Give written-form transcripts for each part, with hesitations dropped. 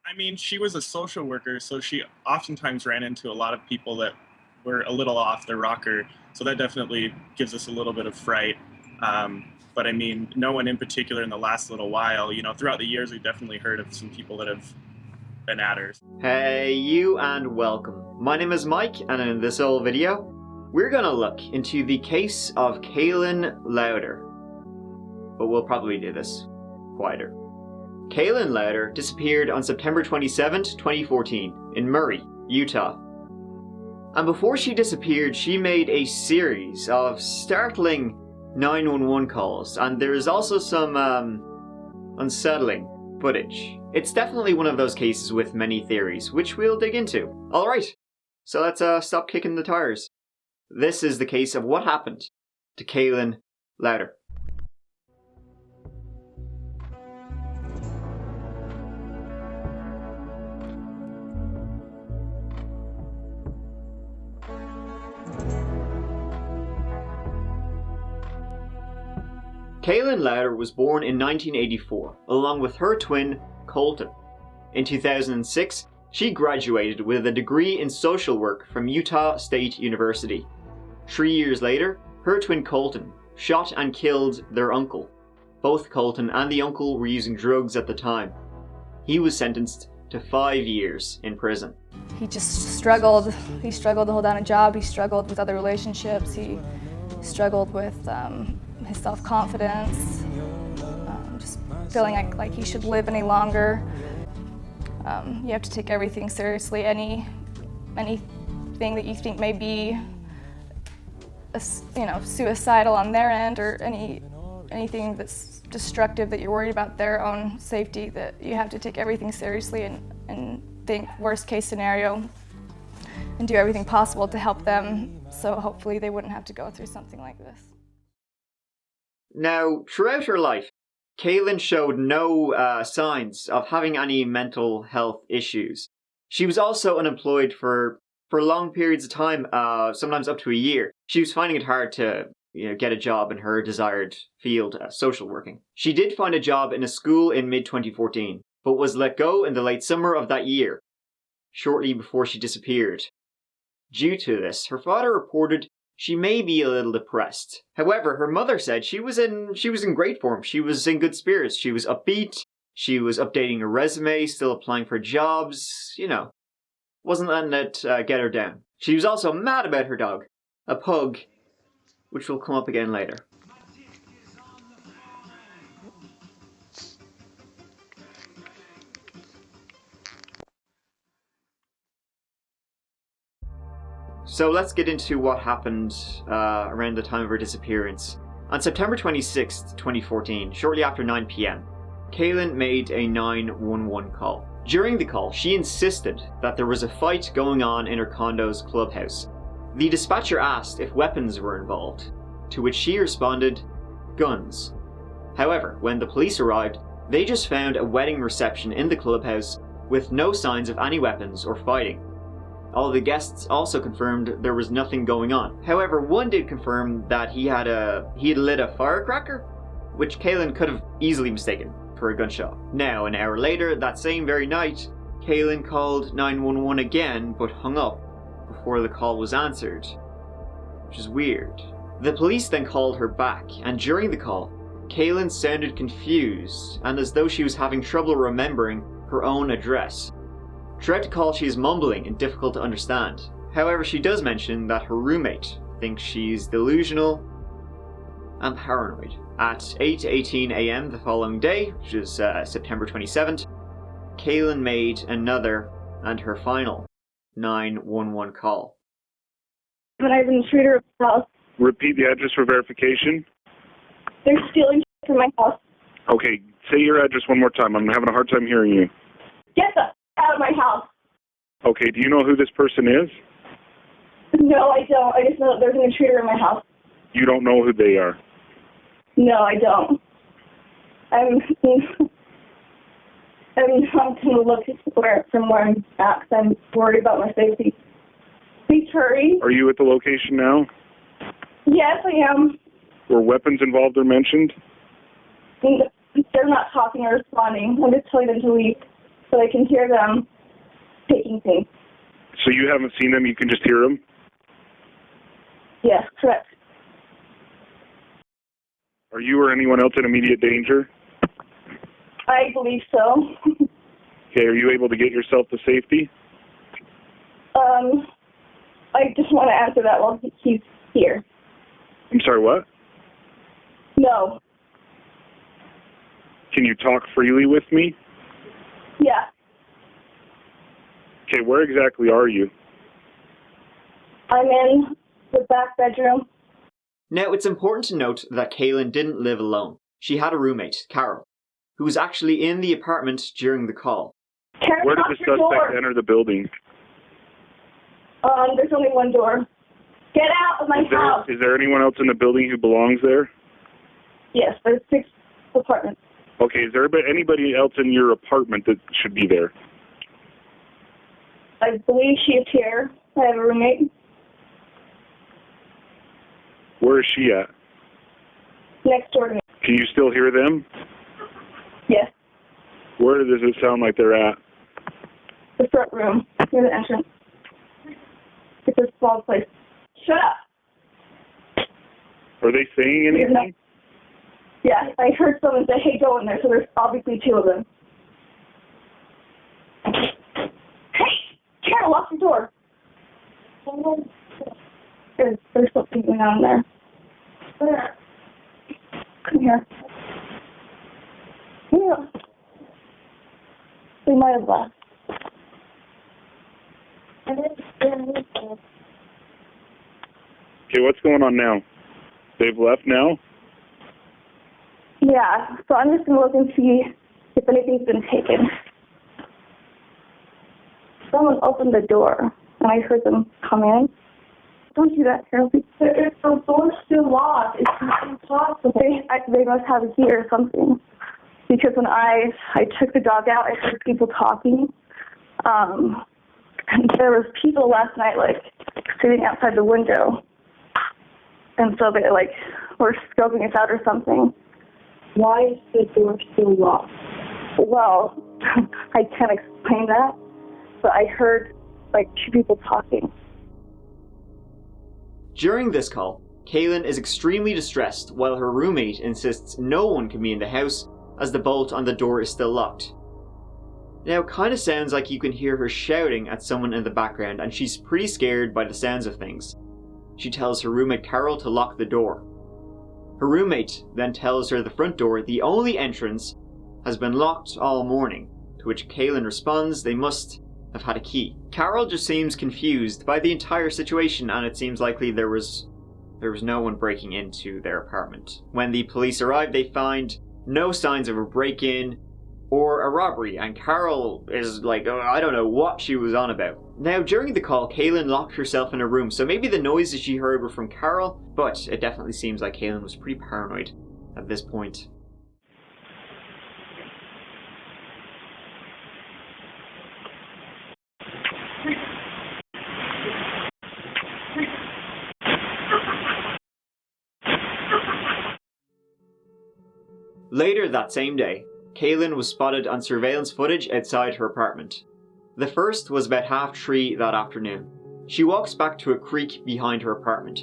I mean, she was a social worker, so she oftentimes ran into a lot of people that were a little off their rocker. So that definitely gives us a little bit of fright. But I mean, no one in particular in the last little while. Throughout the years, we've definitely heard of some people that have been at her. Hey you, and welcome. My name is Mike, and in this whole video, we're gonna look into the case of Kayelyn Louder. But we'll probably do this quieter. Kayelyn Louder disappeared on September 27th, 2014 in Murray, Utah. And before she disappeared, she made a series of startling 911 calls, and there is also some unsettling footage. It's definitely one of those cases with many theories, which we'll dig into. Alright, so let's stop kicking the tires. This is the case of what happened to Kayelyn Louder. Kayelyn Louder was born in 1984, along with her twin, Colton. In 2006, she graduated with a degree in social work from Utah State University. 3 years later, her twin Colton shot and killed their uncle. Both Colton and the uncle were using drugs at the time. He was sentenced to 5 years in prison. He just struggled. He struggled to hold down a job. He struggled with other relationships. He struggled with his self-confidence, just feeling like he should live any longer. You have to take everything seriously. Anything that you think may be, suicidal on their end, or anything that's destructive that you're worried about their own safety, that you have to take everything seriously and think worst case scenario and do everything possible to help them, so hopefully they wouldn't have to go through something like this. Now, throughout her life, Kayelyn showed no signs of having any mental health issues. She was also unemployed for long periods of time, sometimes up to a year. She was finding it hard to get a job in her desired field, social working. She did find a job in a school in mid-2014, but was let go in the late summer of that year, shortly before she disappeared. Due to this, her father reported she may be a little depressed. However, her mother said she was in great form. She was in good spirits. She was upbeat. She was updating her resume, still applying for jobs. Wasn't letting it get her down. She was also mad about her dog, a pug, which will come up again later. So let's get into what happened around the time of her disappearance. On September 26th, 2014, shortly after 9 p.m, Kayelyn made a 911 call. During the call, she insisted that there was a fight going on in her condo's clubhouse. The dispatcher asked if weapons were involved, to which she responded, guns. However, when the police arrived, they just found a wedding reception in the clubhouse with no signs of any weapons or fighting. All the guests also confirmed there was nothing going on. However, one did confirm that he had lit a firecracker, which Kayelyn could have easily mistaken for a gunshot. Now, an hour later, that same very night, Kayelyn called 911 again, but hung up before the call was answered, which is weird. The police then called her back, and during the call, Kayelyn sounded confused and as though she was having trouble remembering her own address. Throughout the call, she is mumbling and difficult to understand. However, she does mention that her roommate thinks she's delusional and paranoid. At 8:18 a.m. the following day, which is September 27th, Kayelyn made another and her final 911 call. When I have an intruder at my house. Repeat the address for verification. They're stealing from my house. Okay, say your address one more time. I'm having a hard time hearing you. Get the out of my house. Okay, do you know who this person is? No, I don't. I just know that there's an intruder in my house. You don't know who they are? No, I don't. I'm not going to look from where I'm at because I'm worried about my safety. Please hurry. Are you at the location now? Yes, I am. Were weapons involved or mentioned? They're not talking or responding. I'm just telling them to leave. so I can hear them taking things. So you haven't seen them, you can just hear them? Yes, correct. Are you or anyone else in immediate danger? I believe so. Okay, are you able to get yourself to safety? I just want to answer that while he's here. I'm sorry, what? No. Can you talk freely with me? Yeah. Okay, where exactly are you? I'm in the back bedroom. Now, it's important to note that Kayelyn didn't live alone. She had a roommate, Carol, who was actually in the apartment during the call. Karen, Where did lock the your door. suspect enter the building? There's only one door. Get out of my house. Is there anyone else in the building who belongs there? Yes, there's 6 apartments. Okay, is there anybody else in your apartment that should be there? I believe she is here. I have a roommate. Where is she at? Next door to me. Can you still hear them? Yes, Where does it sound like they're at? the front room, near the entrance. It's a small place. Shut up. Are they saying anything? Yeah, I heard someone say, hey, go in there, so there's obviously 2 of them. Hey, Carol, lock the door. There's something going on there. Come here. Yeah. They might have left. Okay, what's going on now? They've left now? Yeah, so I'm just going to look and see if anything's been taken. Someone opened the door, and I heard them come in. Don't do that, Carol. The door's still locked. It's impossible. They must have a key or something. Because when I took the dog out, I heard people talking. And there was people last night, like, sitting outside the window. And so they, like, were scoping us out or something. Why is the door still locked? Well, I can't explain that, but I heard, like, 2 people talking. During this call, Kayelyn is extremely distressed while her roommate insists no one can be in the house as the bolt on the door is still locked. Now, it kind of sounds like you can hear her shouting at someone in the background, and she's pretty scared by the sounds of things. She tells her roommate Carol to lock the door. Her roommate then tells her the front door, the only entrance, has been locked all morning, to which Kayelyn responds they must have had a key. Carol just seems confused by the entire situation, and it seems likely there was no one breaking into their apartment. When the police arrive, they find no signs of a break-in or a robbery, and Carol is like, oh, I don't know what she was on about. Now, during the call, Kayelyn locked herself in a room, so maybe the noises she heard were from Carol, but it definitely seems like Kayelyn was pretty paranoid at this point. Later that same day, Kayelyn was spotted on surveillance footage outside her apartment. The first was about 3:30 that afternoon. She walks back to a creek behind her apartment.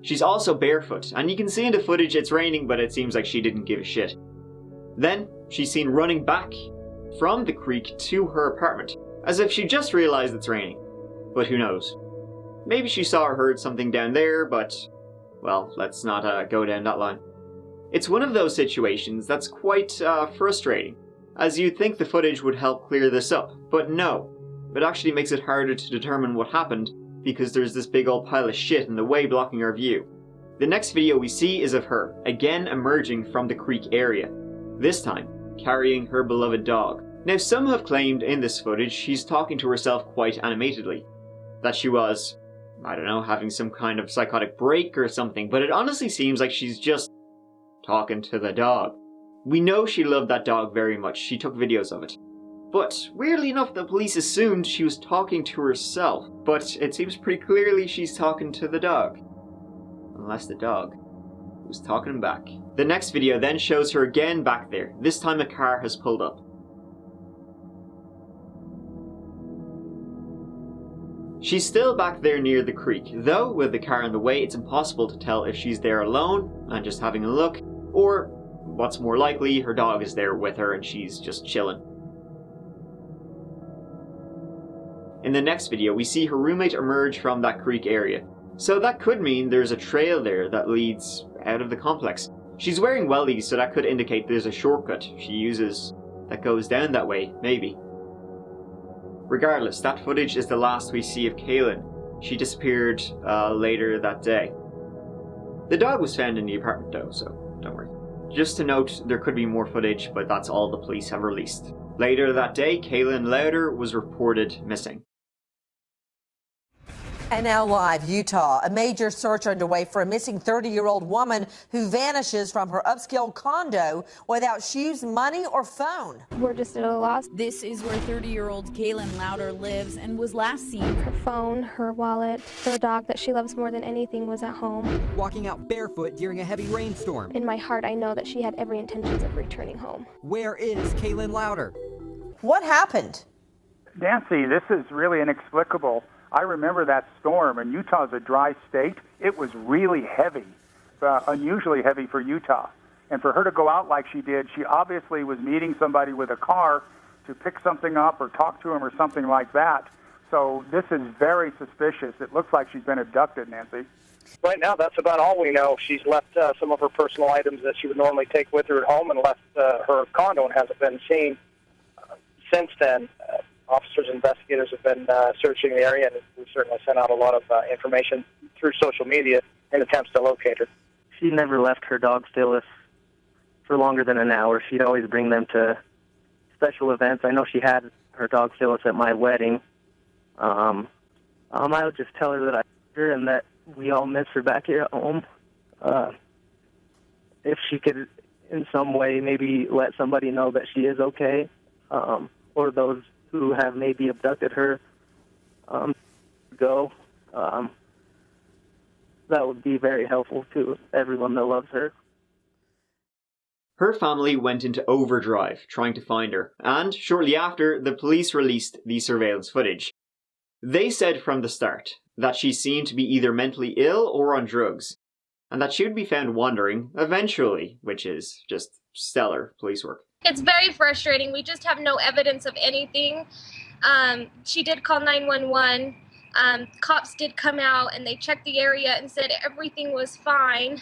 She's also barefoot, and you can see in the footage it's raining, but it seems like she didn't give a shit. Then, she's seen running back from the creek to her apartment, as if she just realized it's raining. But who knows? Maybe she saw or heard something down there, but, well, let's not go down that line. It's one of those situations that's quite frustrating, as you'd think the footage would help clear this up, but no. It actually makes it harder to determine what happened, because there's this big old pile of shit in the way blocking our view. The next video we see is of her, again emerging from the creek area, this time carrying her beloved dog. Now, some have claimed in this footage she's talking to herself quite animatedly, that she was, I don't know, having some kind of psychotic break or something, but it honestly seems like she's just talking to the dog. We know she loved that dog very much, she took videos of it. But, weirdly enough, the police assumed she was talking to herself, but it seems pretty clearly she's talking to the dog. Unless the dog was talking back. The next video then shows her again back there. This time a car has pulled up. She's still back there near the creek, though with the car in the way it's impossible to tell if she's there alone and just having a look, or, what's more likely, her dog is there with her and she's just chilling. In the next video, we see her roommate emerge from that creek area, so that could mean there's a trail there that leads out of the complex. She's wearing wellies, so that could indicate there's a shortcut she uses that goes down that way, maybe. Regardless, that footage is the last we see of Kayelyn. She disappeared later that day. The dog was found in the apartment though, so don't worry. Just to note, there could be more footage, but that's all the police have released. Later that day, Kayelyn Louder was reported missing. And now live, Utah. A major search underway for a missing 30-year-old woman who vanishes from her upscale condo without shoes, money, or phone. We're just at a loss. This is where 30-year-old Kayelyn Louder lives and was last seen. Her phone, her wallet, her dog that she loves more than anything was at home. Walking out barefoot during a heavy rainstorm. In my heart, I know that she had every intention of returning home. Where is Kayelyn Louder? What happened? Nancy, this is really inexplicable. I remember that storm, and Utah's a dry state. It was really heavy, unusually heavy for Utah. And for her to go out like she did, she obviously was meeting somebody with a car to pick something up or talk to him or something like that. So this is very suspicious. It looks like she's been abducted, Nancy. Right now, that's about all we know. She's left some of her personal items that she would normally take with her at home and left her condo and hasn't been seen since then. Officers and investigators have been searching the area, and we've certainly sent out a lot of information through social media in attempts to locate her. She never left her dog Phyllis for longer than an hour. She'd always bring them to special events. I know she had her dog Phyllis at my wedding. I would just tell her that I love her and that we all miss her back here at home. If she could in some way maybe let somebody know that she is okay, or those who have maybe abducted her that would be very helpful to everyone that loves her. Her family went into overdrive trying to find her, and shortly after, the police released the surveillance footage. They said from the start that she seemed to be either mentally ill or on drugs, and that she would be found wandering eventually, which is just stellar police work. It's very frustrating. We just have no evidence of anything. She did call 911. Cops did come out and they checked the area and said everything was fine.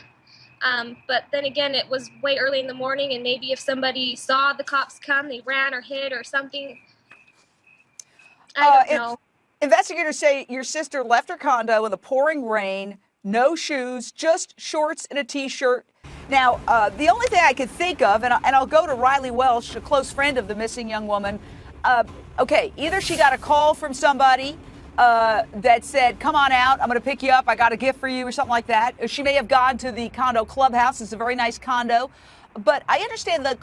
But then again, it was way early in the morning, and maybe if somebody saw the cops come, they ran or hid or something. I don't know. Investigators say your sister left her condo in the pouring rain, no shoes, just shorts and a T-shirt. Now, the only thing I could think of, and I'll go to Riley Welsh, a close friend of the missing young woman. Okay, either she got a call from somebody that said, come on out, I'm going to pick you up, I got a gift for you, or something like that. Or she may have gone to the condo clubhouse. It's a very nice condo. But I understand the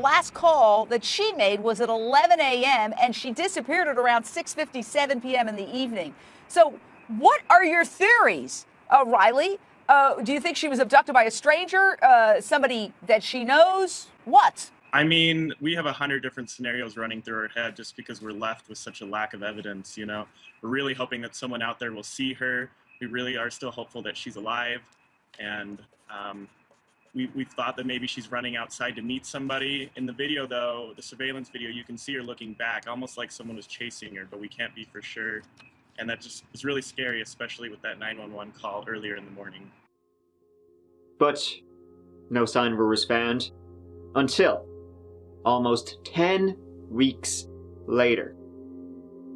last call that she made was at 11 a.m., and she disappeared at around 6:57 p.m. in the evening. So what are your theories, Riley? Do you think she was abducted by a stranger, somebody that she knows? What? I mean, we have 100 different scenarios running through our head just because we're left with such a lack of evidence, you know. We're really hoping that someone out there will see her. We really are still hopeful that she's alive. And we've thought that maybe she's running outside to meet somebody. In the video, though, the surveillance video, you can see her looking back, almost like someone was chasing her, but we can't be for sure. And that just is really scary, especially with that 911 call earlier in the morning. But no sign of her was found until almost 10 weeks later.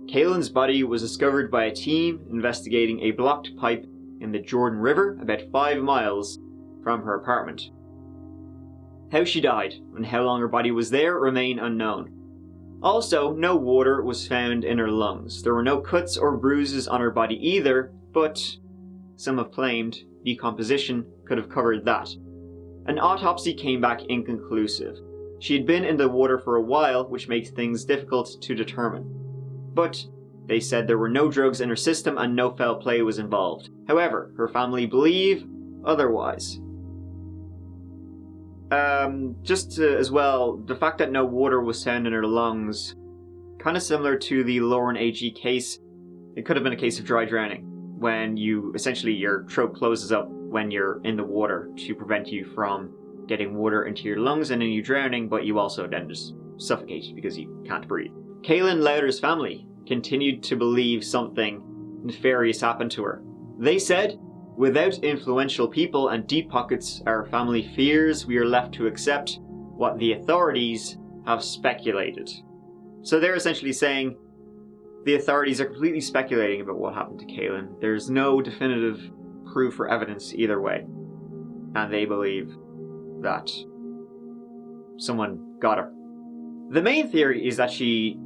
Kayelyn's body was discovered by a team investigating a blocked pipe in the Jordan River about 5 miles from her apartment. How she died and how long her body was there remain unknown. Also, no water was found in her lungs. There were no cuts or bruises on her body either, but some have claimed decomposition could have covered that. An autopsy came back inconclusive. She had been in the water for a while, which makes things difficult to determine. But they said there were no drugs in her system and no foul play was involved. However, her family believe otherwise. As well, the fact that no water was found in her lungs, kind of similar to the Lauren A.G. case, It could have been a case of dry drowning, when you essentially your throat closes up when you're in the water to prevent you from getting water into your lungs and then you drowning, but you also then just suffocate because you can't breathe. Kayelyn Louder's family continued to believe something nefarious happened to her. They said, "Without influential people and deep pockets, our family fears we are left to accept what the authorities have speculated." So they're essentially saying the authorities are completely speculating about what happened to Kayelyn. There's no definitive proof or evidence either way. And they believe that someone got her. The main theory is that she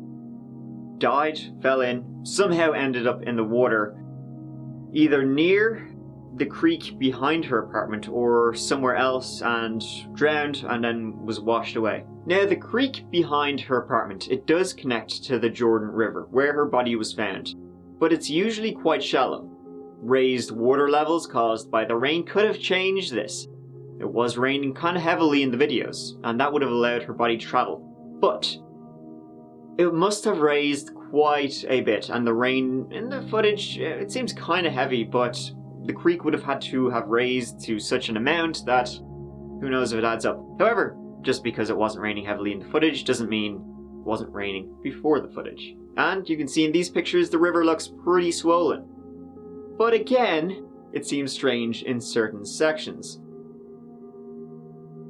died, fell in, somehow ended up in the water, either near the creek behind her apartment or somewhere else, and drowned and then was washed away. Now, the creek behind her apartment, it does connect to the Jordan River, where her body was found, but it's usually quite shallow. Raised water levels caused by the rain could have changed this. It was raining kind of heavily in the videos, and that would have allowed her body to travel. But it must have raised quite a bit, and the rain in the footage, it seems kind of heavy, but the creek would have had to have raised to such an amount that who knows if it adds up. However, just because it wasn't raining heavily in the footage doesn't mean it wasn't raining before the footage. And you can see in these pictures the river looks pretty swollen. But again, it seems strange in certain sections.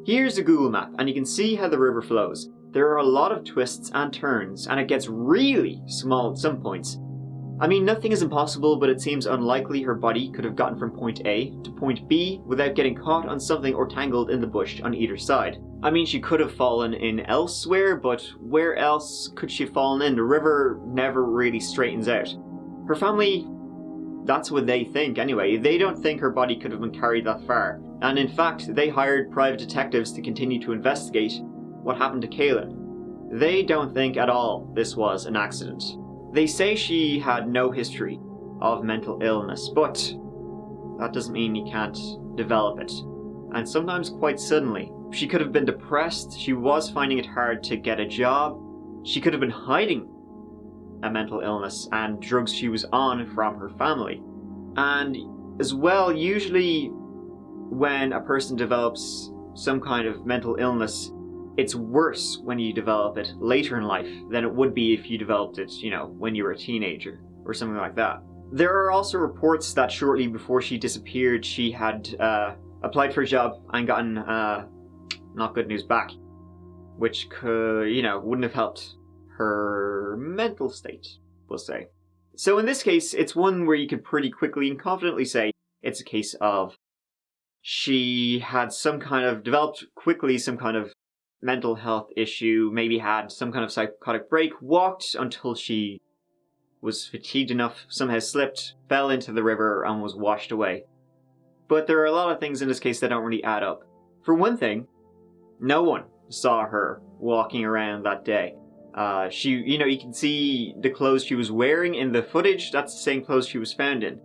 Here's a Google map, and you can see how the river flows. There are a lot of twists and turns, and it gets really small at some points. I mean, nothing is impossible, but it seems unlikely her body could have gotten from point A to point B without getting caught on something or tangled in the bush on either side. I mean, she could have fallen in elsewhere, but where else could she have fallen in? The river never really straightens out. Her family, that's what they think anyway. They don't think her body could have been carried that far. And in fact, they hired private detectives to continue to investigate what happened to Kayelyn. They don't think at all this was an accident. They say she had no history of mental illness, but that doesn't mean you can't develop it. And sometimes quite suddenly. She could have been depressed, she was finding it hard to get a job, she could have been hiding a mental illness and drugs she was on from her family. And as well, usually when a person develops some kind of mental illness, it's worse when you develop it later in life than it would be if you developed it, when you were a teenager or something like that. There are also reports that shortly before she disappeared, she had applied for a job and gotten not good news back, which could, wouldn't have helped her mental state, we'll say. So in this case, it's one where you can pretty quickly and confidently say it's a case of she had developed quickly some kind of mental health issue, maybe had some kind of psychotic break, walked until she was fatigued enough, somehow slipped, fell into the river and was washed away. But there are a lot of things in this case that don't really add up. For one thing, no one saw her walking around that day. You can see the clothes she was wearing in the footage, that's the same clothes she was found in.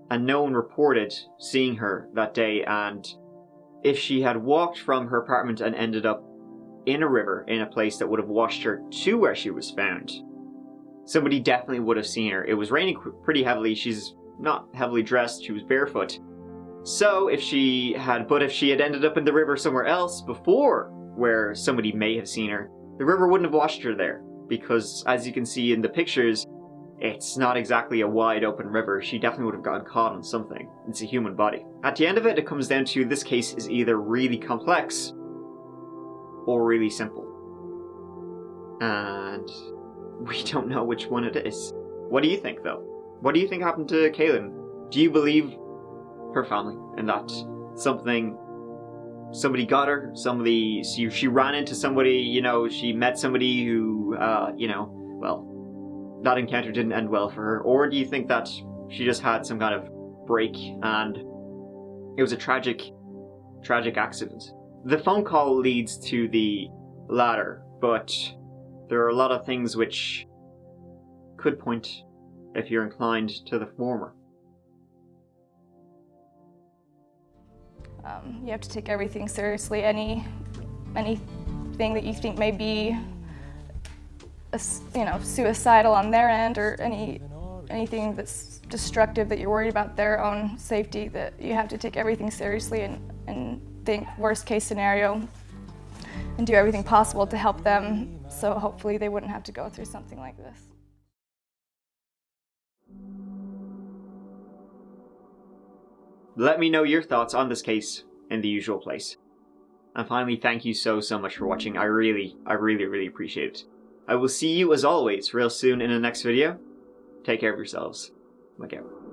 And no one reported seeing her that day, and if she had walked from her apartment and ended up in a river, in a place that would have washed her to where she was found, somebody definitely would have seen her. It was raining pretty heavily, she's not heavily dressed, she was barefoot. So if she had ended up in the river somewhere else before where somebody may have seen her, the river wouldn't have washed her there, because as you can see in the pictures, it's not exactly a wide open river. She definitely would have gotten caught on something. It's a human body. At the end of it, it comes down to this case is either really complex or really simple. And we don't know which one it is. What do you think, though? What do you think happened to Kayelyn? Do you believe her family and that somebody got her, she ran into somebody, she met somebody who, that encounter didn't end well for her? Or do you think that she just had some kind of break and it was a tragic accident? The phone call leads to the latter, but there are a lot of things which could point, if you're inclined, to the former. You have to take everything seriously. Anything that you think may be, suicidal on their end, or anything that's destructive, that you're worried about their own safety, that you have to take everything seriously and think worst case scenario and do everything possible to help them, so hopefully they wouldn't have to go through something like this. Let me know your thoughts on this case in the usual place. And finally, thank you so much for watching. I really appreciate it. I will see you as always real soon in the next video. Take care of yourselves. Look out.